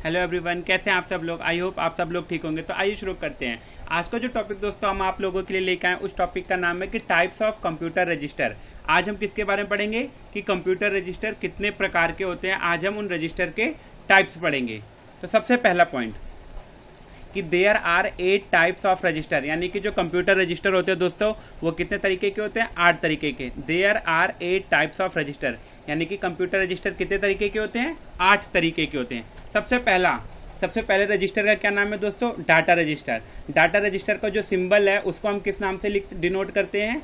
Hello everyone, कैसे हैं आप सब लोग। आई होप आप सब लोग ठीक होंगे। तो आइए शुरू करते हैं। आज का जो टॉपिक दोस्तों हम आप लोगों के लिए लेकर आए उस टॉपिक का नाम है कि टाइप्स ऑफ कंप्यूटर रजिस्टर। आज हम किसके बारे में पढ़ेंगे कि कंप्यूटर रजिस्टर कितने प्रकार के होते हैं। आज हम उन रजिस्टर के टाइप्स पढ़ेंगे। तो सबसे पहला पॉइंट कि there are 8 types of register, यानी कि जो कंप्यूटर रजिस्टर होते हैं दोस्तों वो कितने तरीके के होते हैं, 8 तरीके के। There are 8 types of register, यानी कि कंप्यूटर रजिस्टर कितने तरीके के होते हैं, 8 तरीके के होते हैं। सबसे पहले रजिस्टर का क्या नाम है दोस्तों, डाटा रजिस्टर। डाटा रजिस्टर का जो सिंबल है उसको हम किस नाम से डिनोट करते हैं,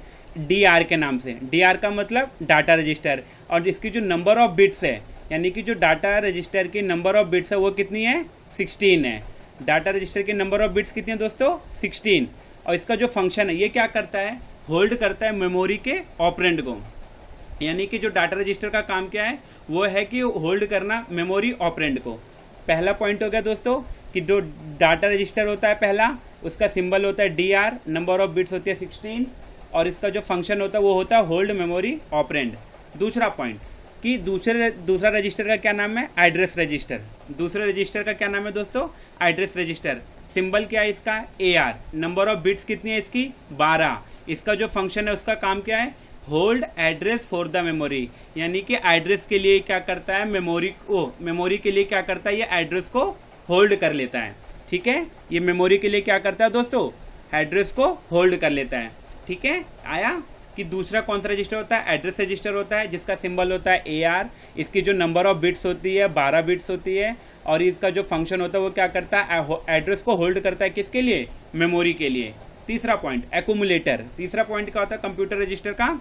DR के नाम से। DR का मतलब डाटा रजिस्टर। और इसकी जो नंबर ऑफ बिट्स है, यानी कि जो डाटा रजिस्टर की नंबर ऑफ बिट्स है वो कितनी है, 16 है। डाटा रजिस्टर के नंबर ऑफ बिट्स कितने हैं दोस्तों, 16। और इसका जो फंक्शन है ये क्या करता है, होल्ड करता है मेमोरी के ऑपरेंड को। यानी कि जो डाटा रजिस्टर का काम क्या है, वो है कि होल्ड करना मेमोरी ऑपरेंड को। पहला पॉइंट हो गया दोस्तों कि जो डाटा रजिस्टर होता है पहला, उसका सिंबल होता है DR, नंबर ऑफ बिट्स होती है 16, और इसका जो फंक्शन होता है वो होता है होल्ड मेमोरी ऑपरेंड। दूसरा पॉइंट कि दूसरा रजिस्टर का क्या नाम है, एड्रेस रजिस्टर। दूसरे रजिस्टर का क्या नाम है दोस्तों, एड्रेस रजिस्टर। सिंबल क्या है इसका, AR, नंबर ऑफ बिट्स कितनी है इसकी, 12। इसका जो फंक्शन है उसका काम क्या है, hold address for the memory, यानी कि एड्रेस के लिए क्या करता है, मेमोरी के लिए क्या करता है, ये एड्रेस को होल्ड कर लेता है। ठीक है, ये मेमोरी के लिए क्या करता है दोस्तों, एड्रेस को होल्ड कर लेता है। ठीक है, आया कि दूसरा कौन सा रजिस्टर होता है, एड्रेस रजिस्टर होता है, जिसका सिंबल होता है AR। इसकी जो नंबर ऑफ बिट्स होती है 12 बिट्स होती है, और इसका जो फंक्शन होता है वो क्या करता है, एड्रेस को होल्ड करता है, किसके लिए, मेमोरी के लिए। तीसरा पॉइंट एक्यूमुलेटर। तीसरा पॉइंट क्या होता है कंप्यूटर रजिस्टर का,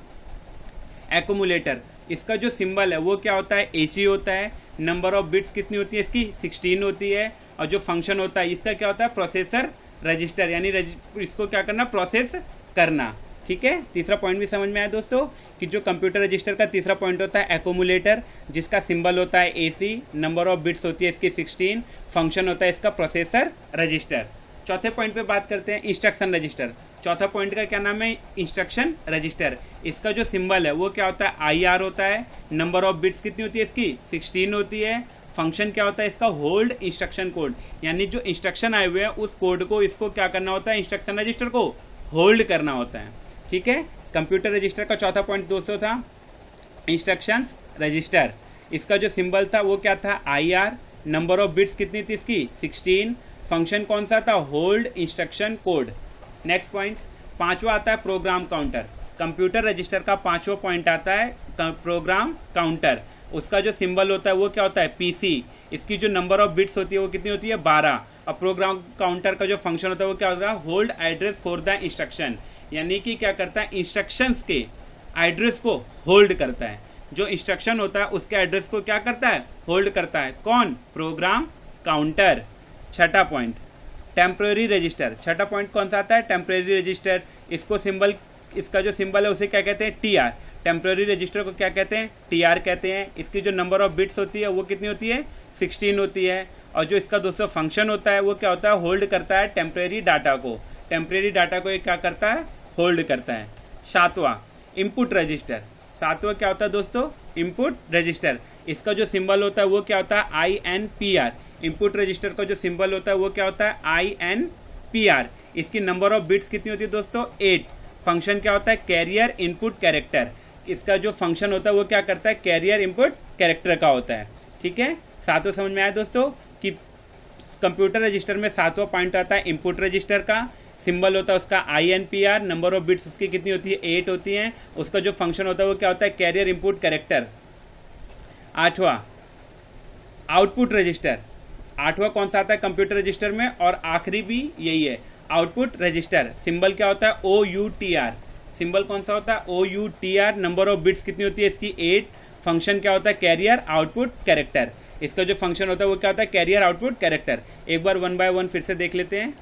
एक्यूमुलेटर। इसका जो सिंबल है वो क्या होता है, AC होता है। नंबर ऑफ बिट्स कितनी होती है इसकी, 16 होती है। और जो फंक्शन होता है इसका क्या होता है, प्रोसेसर रजिस्टर, यानी इसको क्या करना, प्रोसेस करना। ठीक है, तीसरा पॉइंट भी समझ में आया दोस्तों कि जो कंप्यूटर रजिस्टर का तीसरा पॉइंट होता है एक्यूमुलेटर, जिसका सिंबल होता है AC, नंबर ऑफ बिट्स होती है इसकी 16, फंक्शन होता है इसका प्रोसेसर रजिस्टर। चौथे पॉइंट पे बात करते हैं इंस्ट्रक्शन रजिस्टर। चौथा पॉइंट का क्या नाम है, इंस्ट्रक्शन रजिस्टर। इसका जो सिंबल है वो क्या होता है, IR होता है। नंबर ऑफ बिट्स कितनी होती है इसकी, 16 होती है। फंक्शन क्या होता है इसका, होल्ड इंस्ट्रक्शन कोड, यानी जो इंस्ट्रक्शन आए हुए हैं उस कोड को इसको क्या करना होता है, इंस्ट्रक्शन रजिस्टर को होल्ड करना होता है। ठीक है, कंप्यूटर रजिस्टर का चौथा पॉइंट दोस्तों था इंस्ट्रक्शंस रजिस्टर। इसका जो सिंबल था वो क्या था, IR। नंबर ऑफ बिट्स कितनी थी इसकी, 16। फंक्शन कौन सा था, hold instruction code. Next point, पांचवा आता है प्रोग्राम काउंटर। कंप्यूटर रजिस्टर का पांचवा पॉइंट आता है प्रोग्राम काउंटर। उसका जो सिंबल होता है वो क्या होता है, PC। इसकी जो नंबर ऑफ बिट्स होती है वो कितनी होती है, 12। और प्रोग्राम काउंटर का जो फंक्शन होता है वो क्या होता है, hold address for the instruction, यानी कि क्या करता है, इंस्ट्रक्शंस के एड्रेस को होल्ड करता है। जो इंस्ट्रक्शन होता है उसके एड्रेस को क्या करता है, होल्ड करता है। कौन, प्रोग्राम काउंटर। छठा पॉइंट टेम्पररी रजिस्टर। छठा पॉइंट कौन सा आता है, टेम्पररी रजिस्टर। इसका जो सिंबल है उसे क्या कहते हैं, TR। टेम्पररी रजिस्टर को क्या कहते हैं, TR कहते हैं। इसकी जो नंबर ऑफ बिट्स होती है वो कितनी होती है, 16 होती है। और जो इसका दोस्तों फंक्शन होता है वो क्या होता है, होल्ड करता है टेम्पररी डाटा को। टेम्पररी डाटा को ये क्या करता है, होल्ड करता है। सातवां इनपुट रजिस्टर। सातवां क्या होता है दोस्तों, इनपुट रजिस्टर। इसका जो सिंबल होता है वो क्या होता है, INPR। इनपुट रजिस्टर का जो सिंबल होता है वो क्या होता है, INPR। इसकी नंबर ऑफ बिट्स कितनी होती है दोस्तों, 8। फंक्शन क्या होता है, कैरियर इनपुट कैरेक्टर। इसका जो फंक्शन होता है वो क्या करता है, कैरियर इनपुट कैरेक्टर का होता है। ठीक है, सातवां समझ में आया दोस्तों कि कंप्यूटर रजिस्टर में सातवां पॉइंट आता है इनपुट रजिस्टर का। सिंबल होता है उसका INPR। नंबर ऑफ बिट्स उसकी कितनी होती है, 8 होती हैं। उसका जो फंक्शन होता है वो क्या होता है, कैरियर इनपुट कैरेक्टर। आठवां आउटपुट रजिस्टर। आठवां कौन सा आता है कंप्यूटर रजिस्टर में, और आखिरी भी यही है, आउटपुट रजिस्टर। सिंबल क्या होता है, OUTR। सिंबल कौन सा होता है, OUTR। नंबर ऑफ बिट्स कितनी होती है इसकी, 8। फंक्शन क्या होता है, कैरियर आउटपुट कैरेक्टर। इसका जो फंक्शन होता है वो क्या होता है, कैरियर आउटपुट कैरेक्टर। एक बार 1 बाय 1 फिर से देख लेते हैं।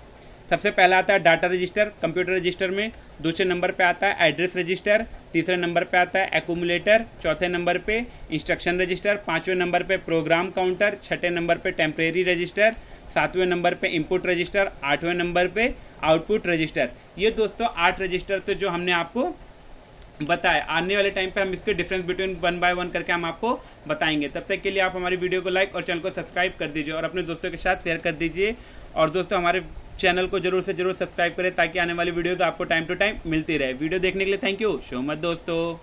सबसे पहला आता है डाटा रजिस्टर कंप्यूटर रजिस्टर में। दूसरे नंबर पे आता है एड्रेस रजिस्टर। तीसरे नंबर पे आता है एक्यूमुलेटर। चौथे नंबर पे इंस्ट्रक्शन रजिस्टर। पांचवें नंबर पे प्रोग्राम काउंटर। छठे नंबर पे टेम्परेरी रजिस्टर। सातवें नंबर पे इनपुट रजिस्टर। आठवें नंबर पे आउटपुट रजिस्टर। ये दोस्तों 8 रजिस्टर थे जो हमने आपको बताए। आने वाले टाइम पे हम इसके डिफरेंस बिटवीन 1 बाय 1 करके हम आपको बताएंगे। तब तक के लिए आप हमारी वीडियो को लाइक और चैनल को सब्सक्राइब कर दीजिए और अपने दोस्तों के साथ शेयर कर दीजिए। और दोस्तों हमारे चैनल को जरूर से जरूर सब्सक्राइब करें ताकि आने वाली वीडियोस आपको टाइम टू टाइम मिलती रहे। वीडियो देखने के लिए थैंक यू सो मच दोस्तों।